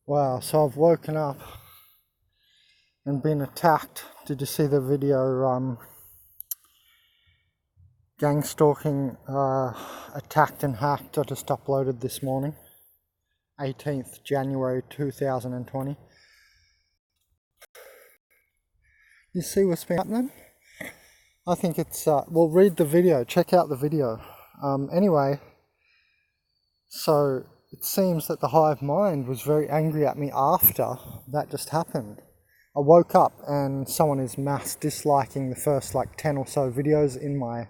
Wow, so I've woken up and been attacked. Did you see the video, gang stalking, attacked and hacked? I just uploaded this morning, 18th January 2020. You see what's been happening? I think it's, well, read the video, check out the video. Anyway, so it seems that the hive mind was very angry at me after that just happened. I woke up and someone is mass disliking the first like 10 or so videos in my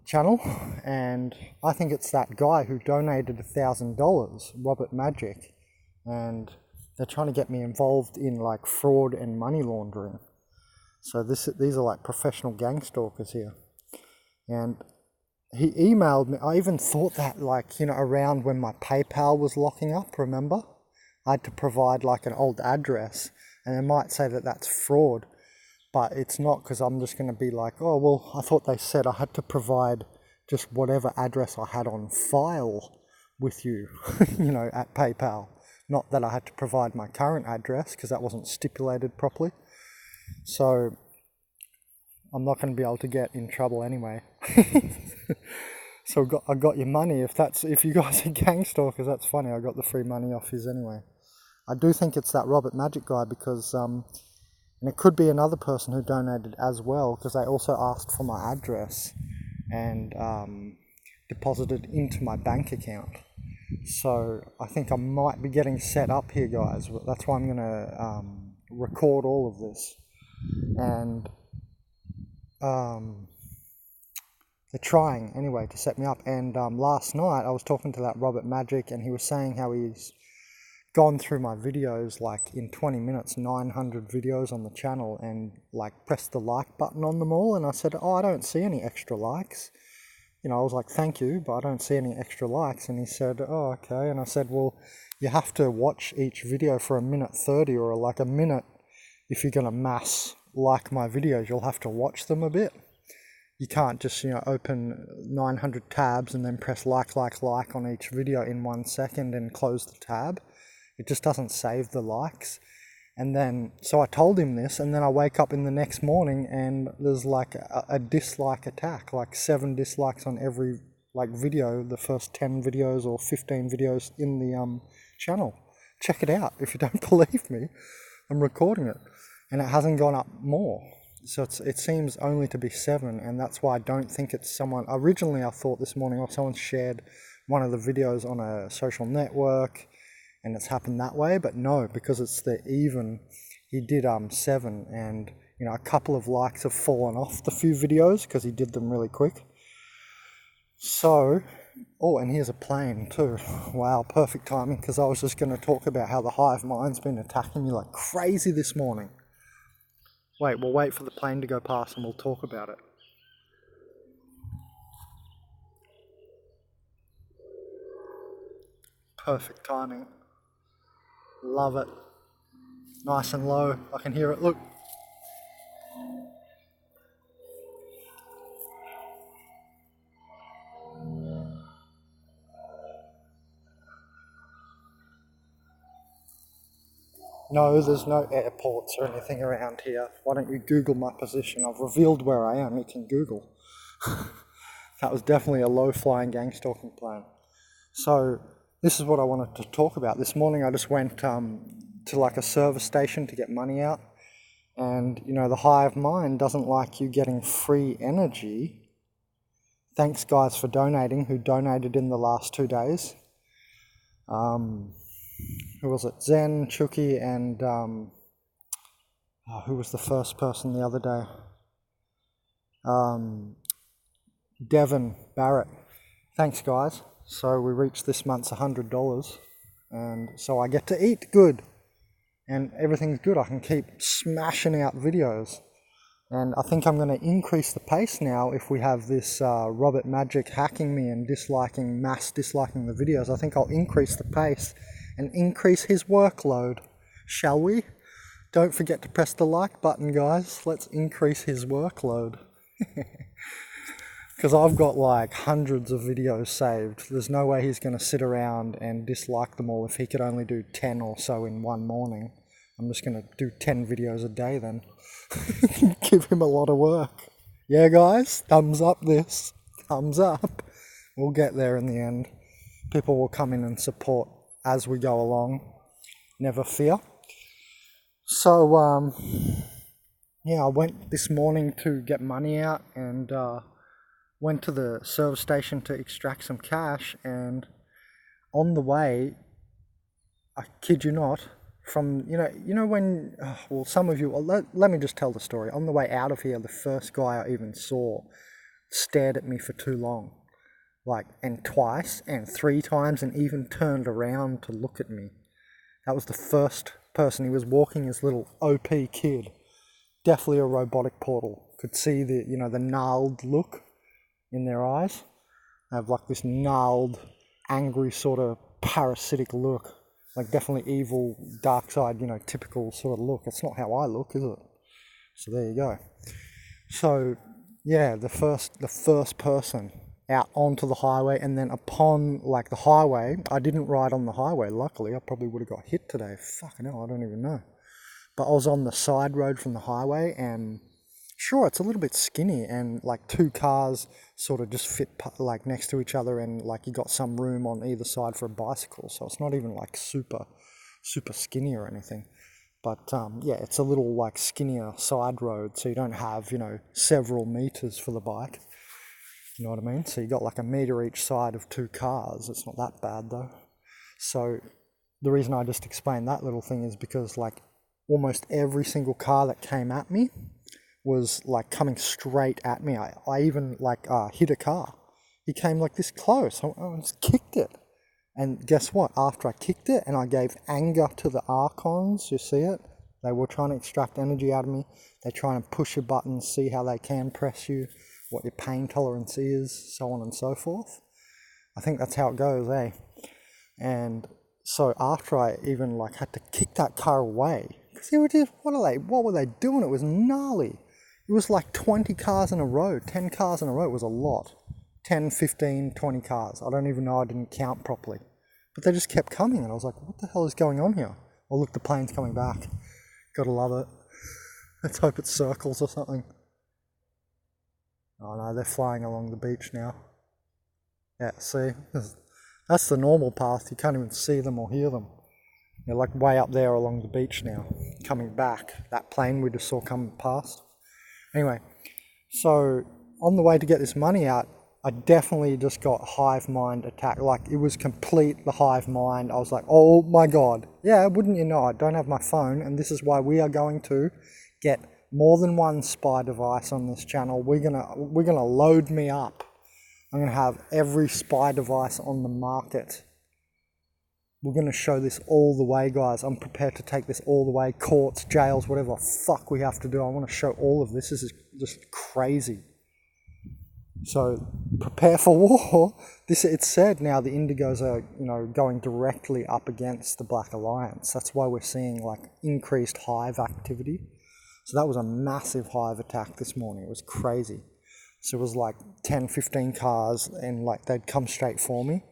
channel, and I think it's that guy who donated $1,000, Robert Magic, and they're trying to get me involved in like fraud and money laundering. So these are like professional gang stalkers here. And he emailed me. I even thought that, like, you know, around when my PayPal was locking up, remember? I had to provide like an old address, and they might say that that's fraud, but it's not, because I'm just going to be like, oh, well, I thought they said I had to provide just whatever address I had on file with you, you know, at PayPal. Not that I had to provide my current address, because that wasn't stipulated properly. So I'm not going to be able to get in trouble anyway. So I got your money. If you guys are gang stalkers, that's funny. I got the free money off his anyway. I do think it's that Robert Magic guy, because and it could be another person who donated as well, because they also asked for my address and deposited into my bank account. So I think I might be getting set up here, guys. That's why I'm going to record all of this. And they're trying anyway to set me up. And last night I was talking to that Robert Magic, and he was saying how he's gone through my videos like in 20 minutes, 900 videos on the channel, and like pressed the like button on them all. And I said, oh, I don't see any extra likes. You know, I was like, thank you, but I don't see any extra likes. And he said, oh, okay. And I said, well, you have to watch each video for 1:30 or like a minute. If you're going to mass like my videos, you'll have to watch them a bit. You can't just, you know, open 900 tabs and then press like on each video in 1 second and close the tab. It just doesn't save the likes. And then, so I told him this, and then I wake up in the next morning and there's like a dislike attack, like 7 dislikes on every like video, the first 10 videos or 15 videos in the channel. Check it out. If you don't believe me, I'm recording it, and it hasn't gone up more. So it seems only to be 7, and that's why I don't think it's someone. Originally I thought this morning, oh, someone shared one of the videos on a social network and it's happened that way, but no, because it's the even, he did 7, and you know, a couple of likes have fallen off the few videos because he did them really quick. So, oh, and here's a plane too. Wow, perfect timing, because I was just going to talk about how the hive mind's been attacking me like crazy this morning. Wait, we'll wait for the plane to go past and we'll talk about it. Perfect timing. Love it. Nice and low. I can hear it. Look. No, there's no airports or anything around here. Why don't you Google my position? I've revealed where I am. You can Google. That was definitely a low-flying gang stalking plane. So this is what I wanted to talk about. This morning I just went to like a service station to get money out. And, you know, the hive mind doesn't like you getting free energy. Thanks, guys, for donating, who donated in the last 2 days. Who was it? Zen, Chucky, and who was the first person the other day? Devin Barrett. Thanks, guys. So we reached this month's $100, and so I get to eat good, and everything's good. I can keep smashing out videos, and I think I'm going to increase the pace now if we have this Robert Magic hacking me and mass disliking the videos. I think I'll increase the pace and increase his workload. Shall we? Don't forget to press the like button, guys. Let's increase his workload. Because I've got like hundreds of videos saved. There's no way he's going to sit around and dislike them all if he could only do 10 or so in one morning. I'm just going to do 10 videos a day then. Give him a lot of work. Yeah, guys, thumbs up this. Thumbs up. We'll get there in the end. People will come in and support as we go along. Never fear. So, yeah, I went this morning to get money out and went to the service station to extract some cash, and on the way, I kid you not, from, you know when, well, some of you, let me just tell the story. On the way out of here, the first guy I even saw stared at me for too long, like, and twice, and 3 times, and even turned around to look at me. That was the first person. He was walking his little OP kid, definitely a robotic portal. Could see the, the gnarled look in their eyes. They have like this gnarled, angry sort of parasitic look, like definitely evil, dark side, typical sort of look. It's not how I look, is it? So there you go. So yeah, the first person out onto the highway, and then upon like the highway, I didn't ride on the highway, luckily. I probably would have got hit today. Fucking hell, I don't even know. But I was on the side road from the highway, and sure, it's a little bit skinny, and like 2 cars sort of just fit like next to each other, and like you got some room on either side for a bicycle, so it's not even like super skinny or anything. But yeah, it's a little like skinnier side road, so you don't have, several meters for the bike. You know what I mean? So you got like a meter each side of 2 cars. It's not that bad though. So the reason I just explained that little thing is because like almost every single car that came at me was like coming straight at me. I even like hit a car. He came like this close. I just kicked it. And guess what? After I kicked it and I gave anger to the Archons, you see it? They were trying to extract energy out of me. They're trying to push your buttons, see how they can press you, what your pain tolerance is, so on and so forth. I think that's how it goes, eh? And so after I even like had to kick that car away, because they were just, what were they doing? It was gnarly. It was like 20 cars in a row, 10 cars in a row. It was a lot. 10, 15, 20 cars. I don't even know, I didn't count properly. But they just kept coming, and I was like, what the hell is going on here? Oh, look, the plane's coming back. Gotta love it. Let's hope it circles or something. Oh no, they're flying along the beach now. Yeah, see? That's the normal path. You can't even see them or hear them. They're like way up there along the beach now, coming back. That plane we just saw come past. Anyway, so on the way to get this money out, I definitely just got hive mind attack. Like, it was complete the hive mind. I was like, oh my God. Yeah, wouldn't you know, I don't have my phone, and this is why we are going to get more than one spy device on this channel. We're gonna load me up. I'm gonna have every spy device on the market. We're going to show this all the way, guys. I'm prepared to take this all the way. Courts, jails, whatever the fuck we have to do. I want to show all of this. This is just crazy. So prepare for war. It's said now the Indigos are, going directly up against the Black Alliance. That's why we're seeing like increased hive activity. So that was a massive hive attack this morning. It was crazy. So it was like 10, 15 cars, and like they'd come straight for me.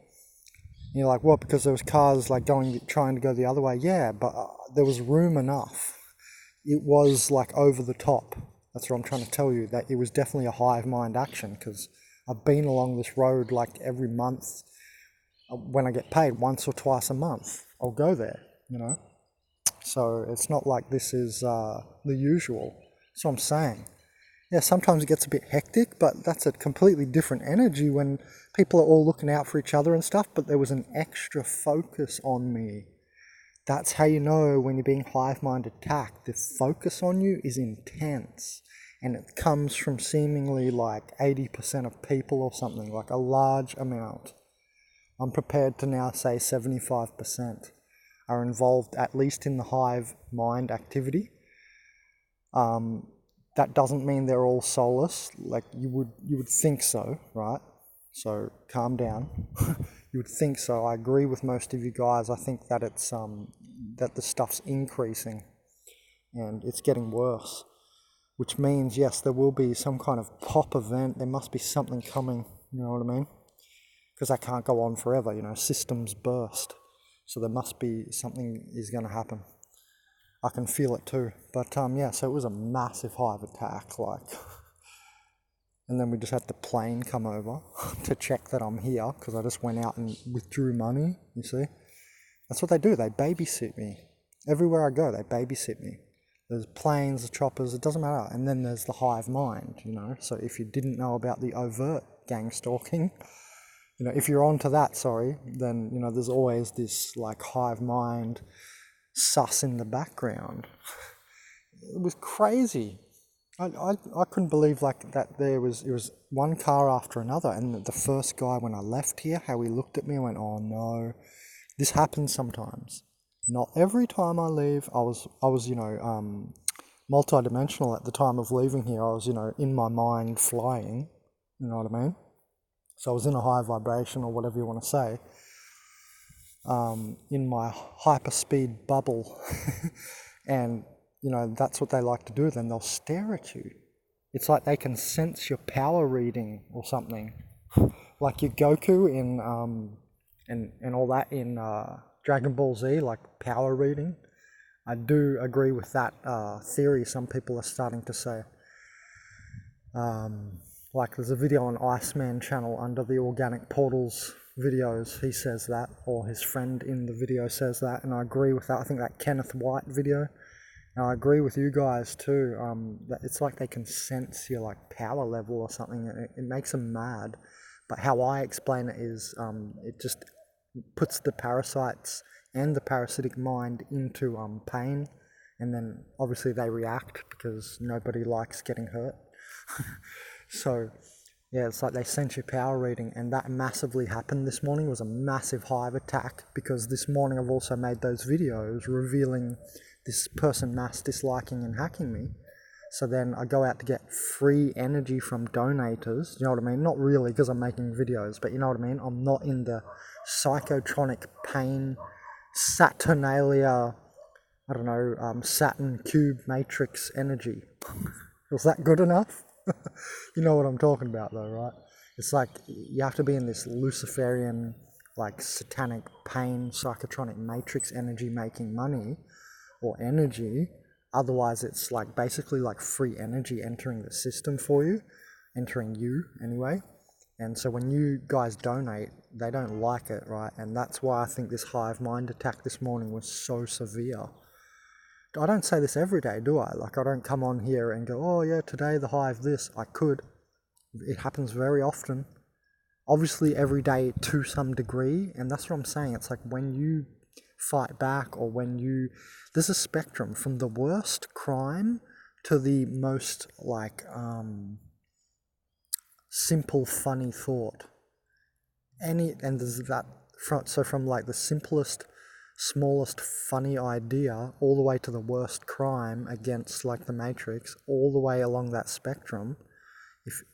And you're like, what? Because there was cars like trying to go the other way. Yeah, but there was room enough. It was like over the top. That's what I'm trying to tell you, that it was definitely a hive mind action, because I've been along this road like every month. When I get paid, once or twice a month, I'll go there, So it's not like this is the usual. That's what I'm saying. Yeah, sometimes it gets a bit hectic, but that's a completely different energy when people are all looking out for each other and stuff, but there was an extra focus on me. That's how you know when you're being hive mind attacked. The focus on you is intense, and it comes from seemingly like 80% of people or something, like a large amount. I'm prepared to now say 75% are involved at least in the hive mind activity. That doesn't mean they're all soulless. Like you would think so, right? So calm down. You would think so. I agree with most of you guys. I think that it's that the stuff's increasing, and it's getting worse. which means, yes, there will be some kind of pop event. There must be something coming, you know what I mean? Because that can't go on forever, you know, systems burst. So there must be something is going to happen. I can feel it too. But yeah, so it was a massive hive attack, like, and then we just had the plane come over to check that I'm here, because I just went out and withdrew money, you see. That's what they do, they babysit me. Everywhere I go, they babysit me. There's planes, the choppers, it doesn't matter. And then there's the hive mind, you know. So if you didn't know about the overt gang stalking, you know, if you're onto that, then, you know, there's always this like hive mind sus in the background. It was crazy. I couldn't believe like that it was one car after another, and the first guy when I left here, how he looked at me and went, oh no, this happens sometimes. Not every time I leave. I was you know, multi-dimensional at the time of leaving here. I was, you know, in my mind flying, you know what I mean? So I was in a high vibration, or whatever you want to say, in my hyperspeed bubble. And, you know, that's what they like to do. Then they'll stare at you. It's like they can sense your power reading or something. Like your Goku in, and all that in Dragon Ball Z, like power reading. I do agree with that theory some people are starting to say. Like there's a video on Iceman channel under the Organic Portals videos, he says that, or his friend in the video says that, and I agree with that. I think that Kenneth White video, and I agree with you guys too, that it's like they can sense your like power level or something. It makes them mad. But how I explain it is, it just puts the parasites and the parasitic mind into pain, and then obviously they react because nobody likes getting hurt. So yeah, it's like they sense your power reading, and that massively happened this morning. It was a massive hive attack, because this morning I've also made those videos revealing this person mass disliking and hacking me. So then I go out to get free energy from donators, you know what I mean? Not really, because I'm making videos, but you know what I mean? I'm not in the psychotronic pain, Saturnalia, I don't know, Saturn cube matrix energy. Was that good enough? You know what I'm talking about though, right? It's like you have to be in this Luciferian, like satanic pain, psychotronic matrix energy making money or energy. Otherwise it's like basically like free energy entering the system for you, entering you anyway. And so when you guys donate, they don't like it, right? And that's why I think this hive mind attack this morning was so severe. I don't say this every day, do I? Like I don't come on here and go, oh yeah, today the hive this. I could. It happens very often. Obviously every day to some degree, and that's what I'm saying. It's like when you fight back, or when you... There's a spectrum from the worst crime to the most like simple funny thought. And there's that from like the simplest, smallest funny idea all the way to the worst crime against like the Matrix, all the way along that spectrum.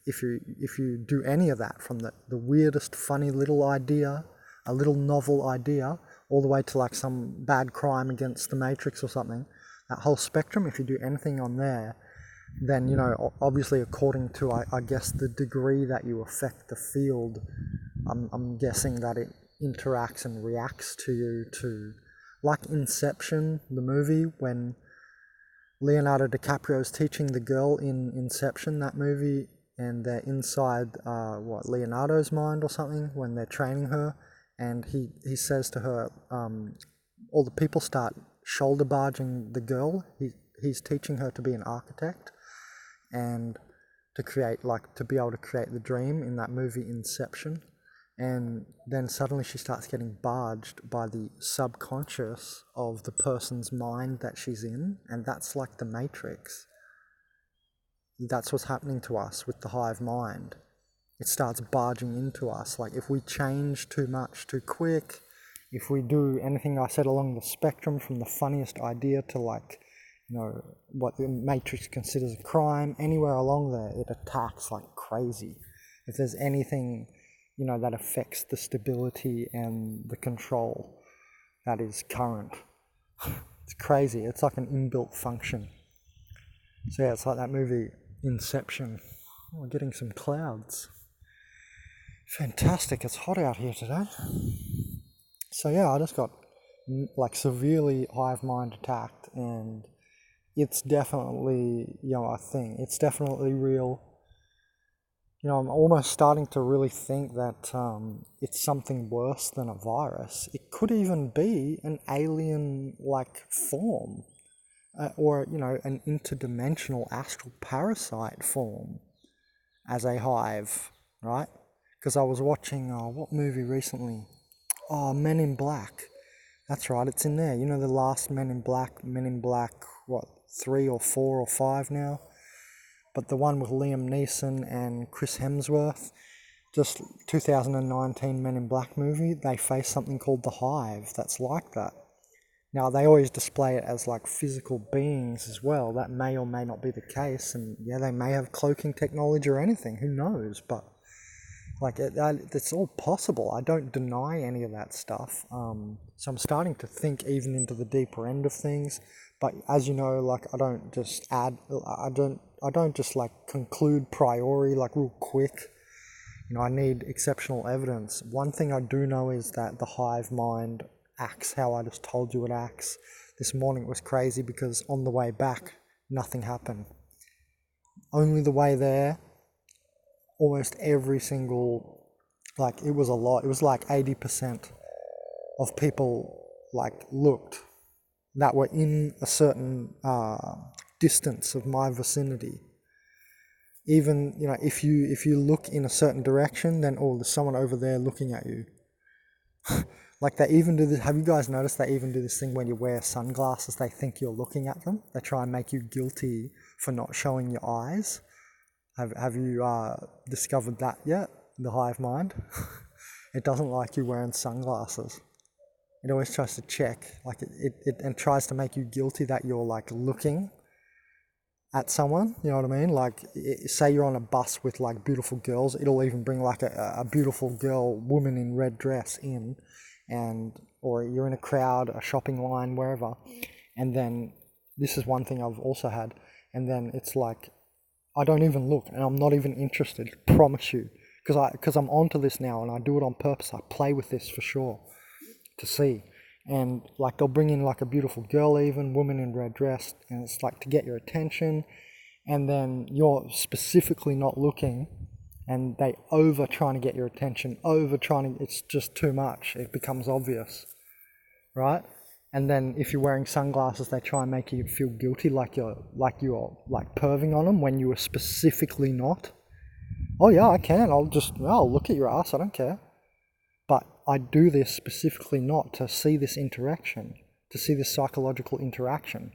If you do any of that, from the weirdest funny little idea, a little novel idea, all the way to like some bad crime against the Matrix or something, that whole spectrum, if you do anything on there, then, you know, obviously according to I guess the degree that you affect the field, I'm guessing that it interacts and reacts to you, to like Inception, the movie, when Leonardo DiCaprio's teaching the girl in Inception, that movie, and they're inside Leonardo's mind or something when they're training her, and he says to her, all the people start shoulder barging the girl. He's teaching her to be an architect and to be able to create the dream in that movie Inception. And then suddenly she starts getting barged by the subconscious of the person's mind that she's in, and that's like the Matrix. That's what's happening to us with the hive mind. It starts barging into us. Like if we change too much too quick, if we do anything I said along the spectrum, from the funniest idea to like, you know, what the Matrix considers a crime, anywhere along there, it attacks like crazy. If there's anything, you know, that affects the stability and the control that is current. It's crazy. It's like an inbuilt function. So yeah, it's like that movie Inception. Oh, we're getting some clouds. Fantastic, it's hot out here today. So yeah, I just got like severely hive mind attacked, and it's definitely, a thing. It's definitely real. I'm almost starting to really think that it's something worse than a virus. It could even be an alien-like form, or, an interdimensional astral parasite form as a hive, right? Because I was watching, what movie recently? Oh, Men in Black. That's right, it's in there. The last Men in Black, what, 3 or 4 or 5 now? But the one with Liam Neeson and Chris Hemsworth, just 2019 Men in Black movie, they face something called the Hive that's like that. Now, they always display it as like physical beings as well. That may or may not be the case, and yeah, they may have cloaking technology or anything, who knows, but like it's all possible. I don't deny any of that stuff. So I'm starting to think even into the deeper end of things. But as you know, like I don't just like conclude priori like real quick. I need exceptional evidence. One thing I do know is that the hive mind acts how I just told you it acts. This morning it was crazy because on the way back, nothing happened. Only the way there, almost every single, like it was a lot. It was like 80% of people like looked that were in a certain distance of my vicinity. Even, if you look in a certain direction, then there's someone over there looking at you. Like they even do this. Have you guys noticed they even do this thing when you wear sunglasses? They think you're looking at them. They try and make you guilty for not showing your eyes. Have you discovered that yet? The hive mind. It doesn't like you wearing sunglasses. It always tries to check, like it and tries to make you guilty that you're like looking at someone. You know what I mean? Like, say you're on a bus with like beautiful girls. It'll even bring like a beautiful girl, woman in red dress in. Or you're in a crowd, a shopping line, wherever, and then this is one thing I've also had, and then it's like I don't even look, and I'm not even interested. Promise you, because I'm onto this now, and I do it on purpose. I play with this for sure to see, and like they'll bring in like a beautiful girl, even woman in red dress, and it's like to get your attention, and then you're specifically not looking. And they over trying to get your attention, it's just too much. It becomes obvious, right? And then if you're wearing sunglasses, they try and make you feel guilty, like you're perving on them when you were specifically not. Oh yeah, I can. I'll look at your ass. I don't care. But I do this specifically not to see this interaction, to see this psychological interaction.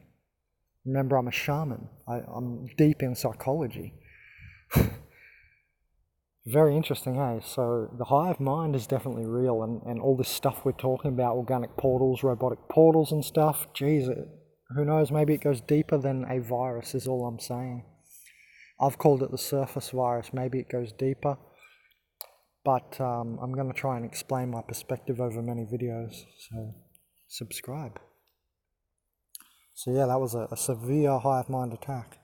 Remember, I'm a shaman. I'm deep in psychology. Very interesting, hey? So the hive mind is definitely real, and all this stuff we're talking about, organic portals, robotic portals and stuff, geez, who knows, maybe it goes deeper than a virus is all I'm saying. I've called it the surface virus, maybe it goes deeper, but I'm going to try and explain my perspective over many videos, so subscribe. So yeah, that was a severe hive mind attack.